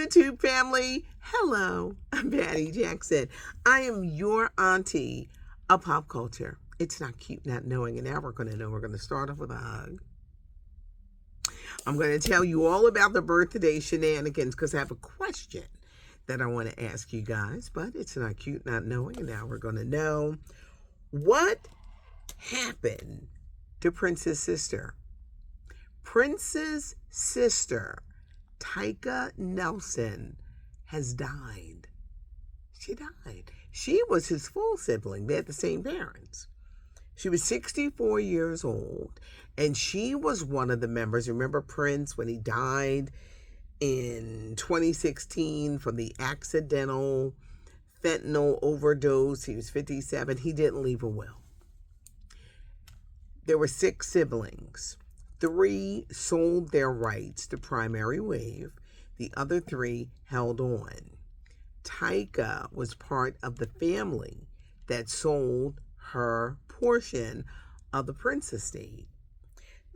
YouTube family. Hello, I'm Patty Jackson. I am your auntie of pop culture. It's not cute not knowing, and now we're going to know. We're going to start off with a hug. I'm going to tell you all about the birthday shenanigans because I have a question that I want to ask you guys, but it's not cute not knowing, and now we're going to know. What happened to Prince's sister? Prince's sister, Tyka Nelson, has died. She died. She was his full sibling. They had the same parents. She was 64 years old, and she was one of the members. Remember Prince when he died in 2016 from the accidental fentanyl overdose? He was 57. He didn't leave a will. There were 6 siblings. 3 sold their rights to primary wave. The other 3 held on. Tyka was part of the family that sold her portion of the Prince estate.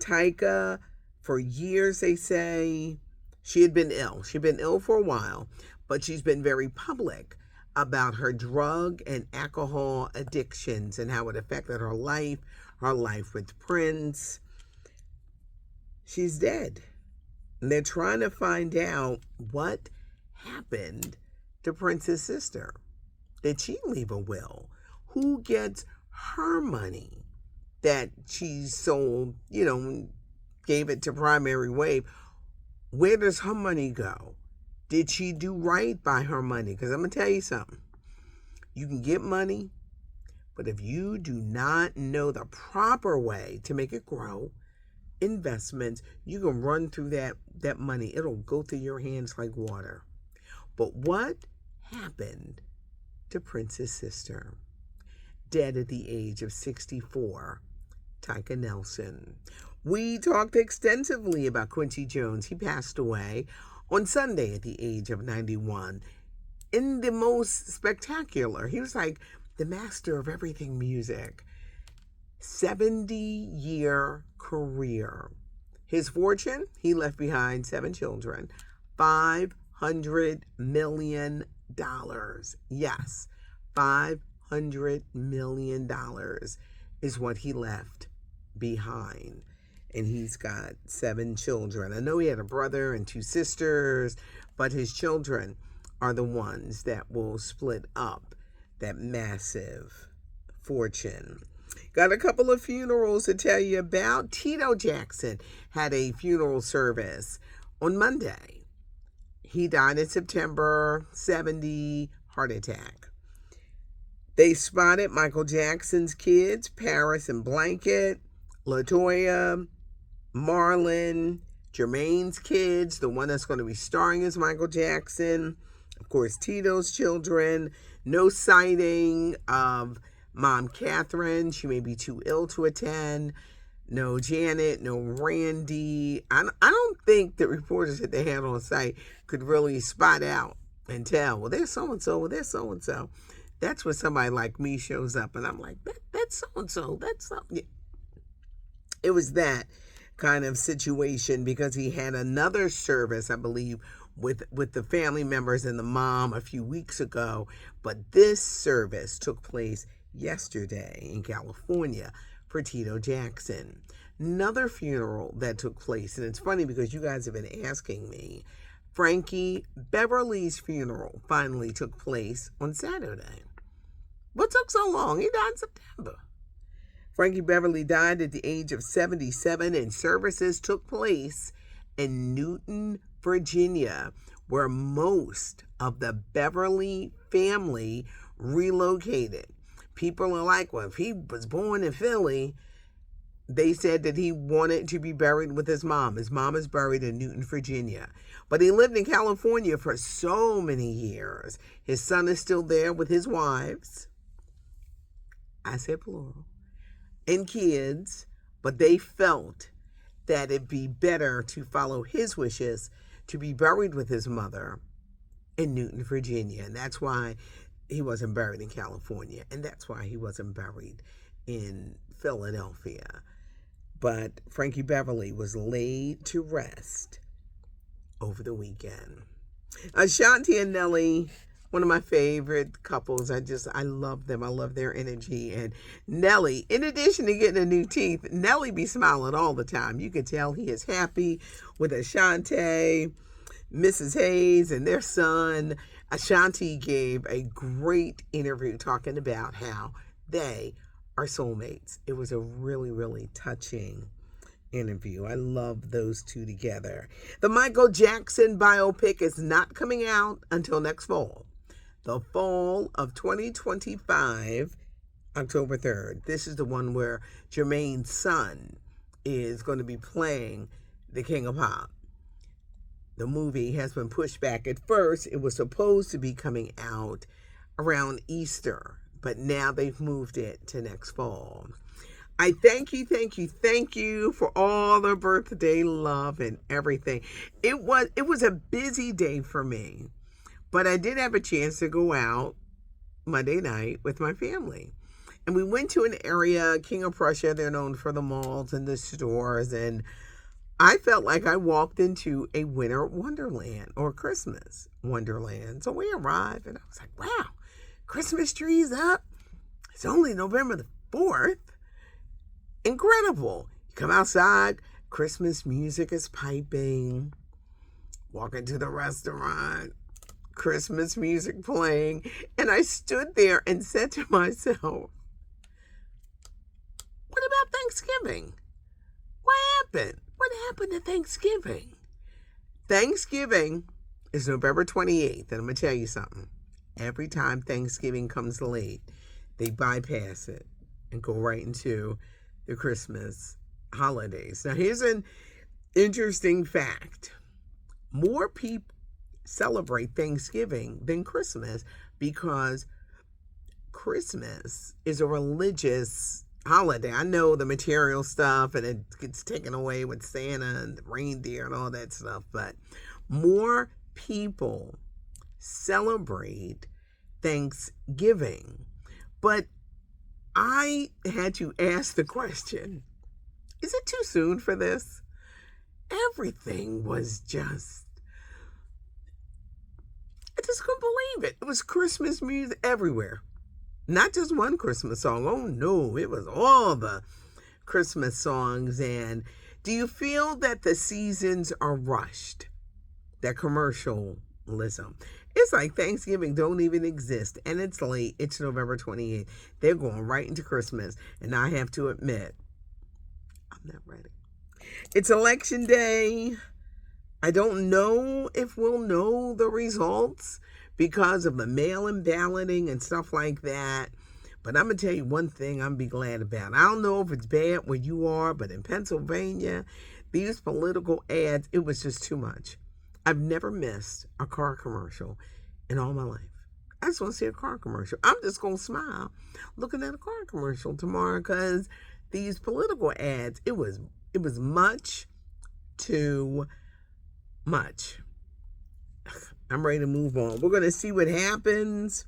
Tyka, for years, they say, she had been ill. She'd been ill for a while, but she's been very public about her drug and alcohol addictions and how it affected her life with Prince. She's dead. And they're trying to find out what happened to Prince's sister. Did she leave a will? Who gets her money that she sold, gave it to primary wave? Where does her money go? Did she do right by her money? Because I'm going to tell you something. You can get money, but if you do not know the proper way to make it grow, investments, you can run through that money. It'll go through your hands like water. But what happened to Prince's sister? Dead at the age of 64, Tyka Nelson. We talked extensively about Quincy Jones. He passed away on Sunday at the age of 91. In the most spectacular, he was like the master of everything music. 70-year career. His fortune, he left behind 7 children, $500 million. Yes, $500 million is what he left behind. And he's got 7 children. I know he had a brother and 2 sisters, but his children are the ones that will split up that massive fortune. Got a couple of funerals to tell you about. Tito Jackson had a funeral service on Monday. He died in September, 70, heart attack. They spotted Michael Jackson's kids, Paris and Blanket, LaToya, Marlon, Jermaine's kids, the one that's going to be starring as Michael Jackson. Of course, Tito's children. No sighting of Mom Catherine. She may be too ill to attend. No Janet, no Randy. I don't think the reporters that they had on site could really spot out and tell, well, there's so-and-so, well, there's so-and-so. That's when somebody like me shows up and I'm like, that's so-and-so, that's something. Yeah. It was that kind of situation because he had another service, I believe, with the family members and the mom a few weeks ago. But this service took place yesterday in California for Tito Jackson. Another funeral that took place, and it's funny because you guys have been asking me, Frankie Beverly's funeral finally took place on Saturday. What took so long? He died in September. Frankie Beverly died at the age of 77, and services took place in Newton, Virginia, where most of the Beverly family relocated. People are like, well, if he was born in Philly, they said that he wanted to be buried with his mom. His mom is buried in Newton, Virginia. But he lived in California for so many years. His son is still there with his wives. I said plural. And kids. But they felt that it'd be better to follow his wishes to be buried with his mother in Newton, Virginia. And that's why he wasn't buried in California. And that's why he wasn't buried in Philadelphia. But Frankie Beverly was laid to rest over the weekend. Ashanti and Nelly, one of my favorite couples. I love them. I love their energy. And Nelly, in addition to getting a new teeth, Nelly be smiling all the time. You can tell he is happy with Ashanti, Mrs. Hayes, and their son. Ashanti gave a great interview talking about how they are soulmates. It was a really, really touching interview. I love those two together. The Michael Jackson biopic is not coming out until next fall. The fall of 2025, October 3rd. This is the one where Jermaine's son is going to be playing the King of Pop. The movie has been pushed back. At first, it was supposed to be coming out around Easter, but now they've moved it to next fall. I thank you for all the birthday love and everything. It was a busy day for me, but I did have a chance to go out Monday night with my family. And we went to an area, King of Prussia, they're known for the malls and the stores, and I felt like I walked into a winter wonderland or Christmas wonderland. So we arrived and I was like, wow, Christmas trees up. It's only November the 4th. Incredible. You come outside, Christmas music is piping. Walk into the restaurant, Christmas music playing. And I stood there and said to myself, what about Thanksgiving? What happened? What happened to Thanksgiving? Thanksgiving is November 28th. And I'm going to tell you something. Every time Thanksgiving comes late, they bypass it and go right into the Christmas holidays. Now, here's an interesting fact. More people celebrate Thanksgiving than Christmas because Christmas is a religious holiday. I know the material stuff and it gets taken away with Santa and the reindeer and all that stuff, but more people celebrate Thanksgiving. But I had to ask the question, is it too soon for this? Everything was just, I just couldn't believe it. It was Christmas music everywhere. Not just one Christmas song. Oh no, it was all the Christmas songs. And do you feel that the seasons are rushed? That commercialism. It's like Thanksgiving don't even exist. And it's late. It's November 28th. They're going right into Christmas. And I have to admit, I'm not ready. It's election day. I don't know if we'll know the results because of the mail-in balloting and stuff like that. But I'm going to tell you one thing I'm be glad about. I don't know if it's bad where you are, but in Pennsylvania, these political ads, it was just too much. I've never missed a car commercial in all my life. I just want to see a car commercial. I'm just going to smile looking at a car commercial tomorrow because these political ads, it was much too much. I'm ready to move on. We're going to see what happens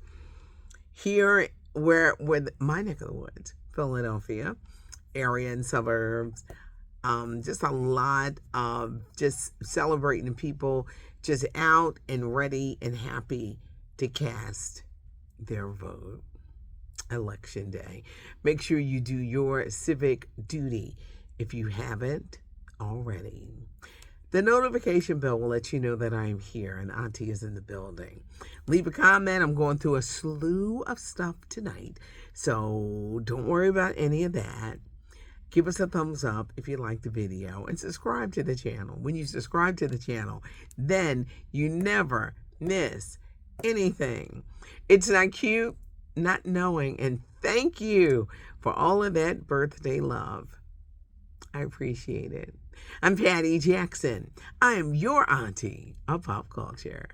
here with my neck of the woods, Philadelphia area and suburbs. Just a lot of just celebrating people just out and ready and happy to cast their vote. Election day. Make sure you do your civic duty if you haven't already. The notification bell will let you know that I am here and Auntie is in the building. Leave a comment. I'm going through a slew of stuff tonight, so don't worry about any of that. Give us a thumbs up if you like the video and subscribe to the channel. When you subscribe to the channel, then you never miss anything. It's not cute not knowing, and thank you for all of that birthday love. I appreciate it. I'm Patty Jackson. I am your auntie of pop culture.